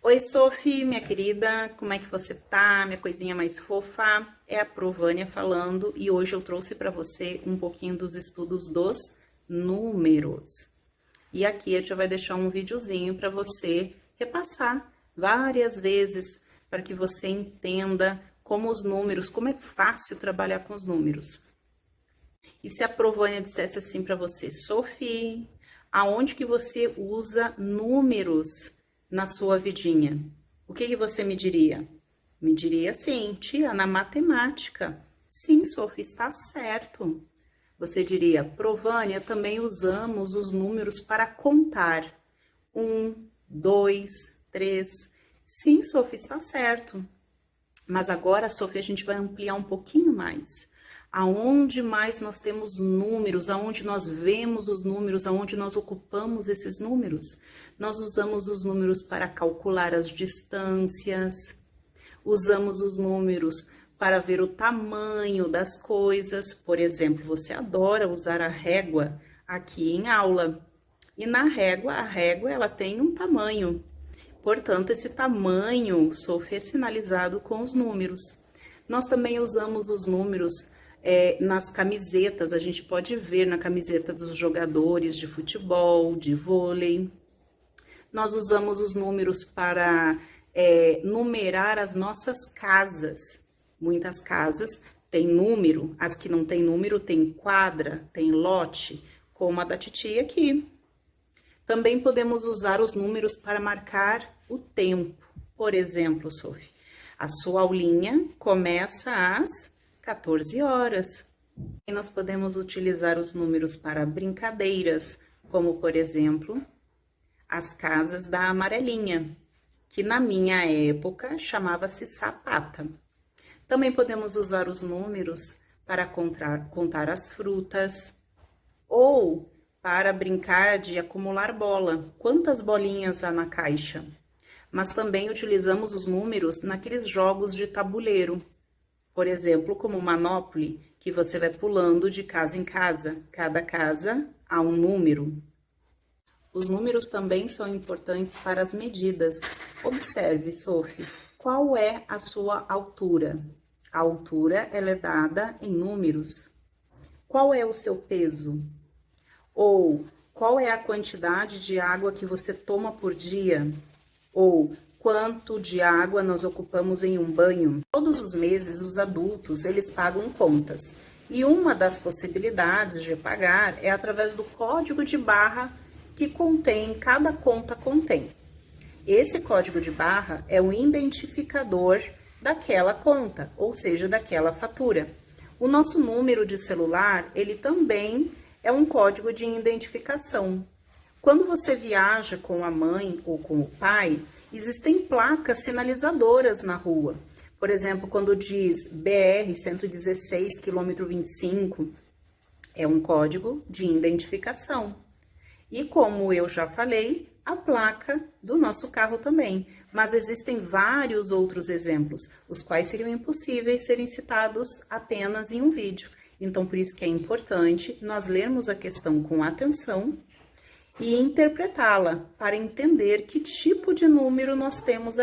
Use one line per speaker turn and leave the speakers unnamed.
Oi, Sophie, minha querida, como é que você tá? Minha coisinha mais fofa, é a Provânia falando e hoje eu trouxe para você um pouquinho dos estudos dos números. E aqui a gente vai deixar um videozinho para você repassar várias vezes para que você entenda como os números, como é fácil trabalhar com os números. E se a Provânia dissesse assim para você, Sophie, aonde que você usa números na sua vidinha? O que você me diria? Me diria assim, tia, na matemática. Sim, Sophie, está certo. Você diria, Provânia, também usamos os números para contar. 1, 2, 3. Sim, Sophie, está certo. Mas agora, Sophie, a gente vai ampliar um pouquinho mais. Aonde mais nós temos números, aonde nós vemos os números, aonde nós ocupamos esses números? Nós usamos os números para calcular as distâncias, usamos os números para ver o tamanho das coisas. Por exemplo, você adora usar a régua aqui em aula. E na régua, a régua ela tem um tamanho. Portanto, esse tamanho, Sophie, é sinalizado com os números. Nós também usamos os números nas camisetas. A gente pode ver na camiseta dos jogadores de futebol, de vôlei. Nós usamos os números para numerar as nossas casas. Muitas casas têm número, as que não têm número têm quadra, tem lote, como a da titia aqui. Também podemos usar os números para marcar o tempo. Por exemplo, Sophie, a sua aulinha começa às 14 horas. E nós podemos utilizar os números para brincadeiras, como, por exemplo, as casas da amarelinha, que na minha época chamava-se sapata. Também podemos usar os números para contar as frutas ou para brincar de acumular bola. Quantas bolinhas há na caixa? Mas também utilizamos os números naqueles jogos de tabuleiro. Por exemplo, como o Monopoly, que você vai pulando de casa em casa. Cada casa há um número. Os números também são importantes para as medidas. Observe, Sophie, qual é a sua altura? A altura ela é dada em números. Qual é o seu peso? Ou qual é a quantidade de água que você toma por dia? Ou quanto de água nós ocupamos em um banho? Todos os meses os adultos, eles pagam contas. E uma das possibilidades de pagar é através do código de barra que cada conta contém. Esse código de barra é o identificador daquela conta, ou seja, daquela fatura. O nosso número de celular, ele também é um código de identificação. Quando você viaja com a mãe ou com o pai, existem placas sinalizadoras na rua. Por exemplo, quando diz BR-116, quilômetro 25, é um código de identificação. E como eu já falei, a placa do nosso carro também. Mas existem vários outros exemplos, os quais seriam impossíveis serem citados apenas em um vídeo. Então, por isso que é importante nós lermos a questão com atenção e interpretá-la para entender que tipo de número nós temos ali.